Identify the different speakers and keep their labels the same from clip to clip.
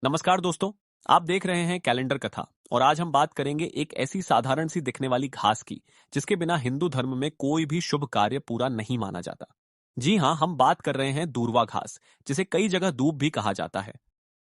Speaker 1: नमस्कार दोस्तों। आप देख रहे हैं कैलेंडर कथा और आज हम बात करेंगे एक ऐसी साधारण सी दिखने वाली घास की जिसके बिना हिंदू धर्म में कोई भी शुभ कार्य पूरा नहीं माना जाता। जी हाँ, हम बात कर रहे हैं दूर्वा घास, जिसे कई जगह दूब भी कहा जाता है।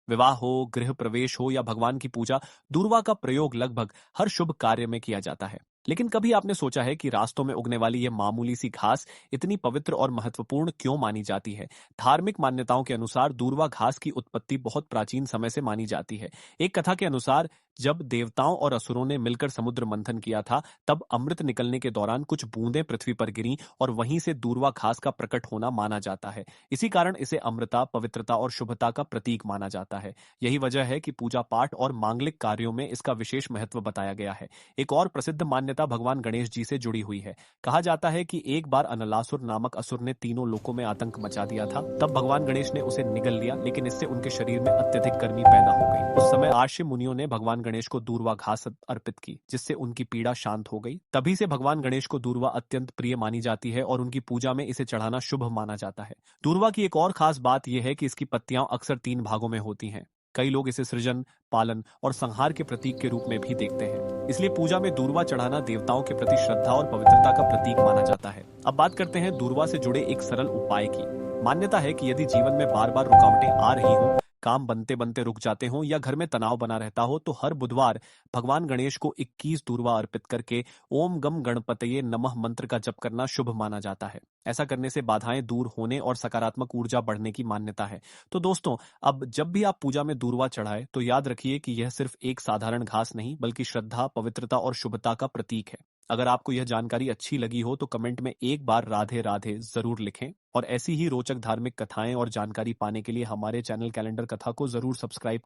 Speaker 1: विवाह हो, गृह प्रवेश हो या भगवान की पूजा, दूर्वा का प्रयोग लगभग हर शुभ कार्य में किया जाता है। लेकिन कभी आपने सोचा है कि रास्तों में उगने वाली यह मामूली सी घास इतनी पवित्र और महत्वपूर्ण क्यों मानी जाती है? धार्मिक मान्यताओं के अनुसार दूर्वा घास की उत्पत्ति बहुत प्राचीन समय से मानी जाती है। एक कथा के अनुसार जब देवताओं और असुरों ने मिलकर समुद्र मंथन किया था, तब अमृत निकलने के दौरान कुछ बूंदें पृथ्वी पर गिरीं और वहीं से दूर्वा घास का प्रकट होना माना जाता है। इसी कारण इसे अमृता, पवित्रता और शुभता का प्रतीक माना जाता है। यही वजह है कि पूजा पाठ और मांगलिक कार्यों में इसका विशेष महत्व बताया गया है। एक और प्रसिद्ध मान्यता भगवान गणेश जी से जुड़ी हुई है। कहा जाता है कि एक बार अनलासुर नामक असुर ने तीनों लोकों में आतंक मचा दिया था। तब भगवान गणेश ने उसे निगल लिया, लेकिन इससे उनके शरीर में अत्यधिक गर्मी पैदा हो गई। उस समय आर्षि मुनियों ने भगवान गणेश को दूर्वा घास अर्पित की, जिससे उनकी पीड़ा शांत हो गई। तभी से भगवान गणेश को दूर्वा अत्यंत प्रिय मानी जाती है और उनकी पूजा में इसे चढ़ाना शुभ माना जाता है। दूर्वा की एक और खास बात यह है कि इसकी पत्तियां अक्सर 3 भागों में होती हैं। कई लोग इसे सृजन, पालन और संहार के प्रतीक के रूप में भी देखते हैं। इसलिए पूजा में दूर्वा चढ़ाना देवताओं के प्रति श्रद्धा और पवित्रता का प्रतीक माना जाता है। अब बात करते हैं दूर्वा से जुड़े एक सरल उपाय की। मान्यता है कि यदि जीवन में बार बार रुकावटें आ रही हों, काम बनते बनते रुक जाते हों या घर में तनाव बना रहता हो, तो हर बुधवार भगवान गणेश को 21 दूर्वा अर्पित करके ओम गम गणपतये नमः मंत्र का जप करना शुभ माना जाता है। ऐसा करने से बाधाएं दूर होने और सकारात्मक ऊर्जा बढ़ने की मान्यता है। तो दोस्तों, अब जब भी आप पूजा में दूर्वा चढ़ाएं, तो याद रखिए कि यह सिर्फ एक साधारण घास नहीं, बल्कि श्रद्धा, पवित्रता और शुभता का प्रतीक है। अगर आपको यह जानकारी अच्छी लगी हो तो कमेंट में एक बार राधे राधे जरूर लिखें और ऐसी ही रोचक धार्मिक कथाएं और जानकारी पाने के लिए हमारे चैनल कैलेंडर कथा को जरूर सब्सक्राइब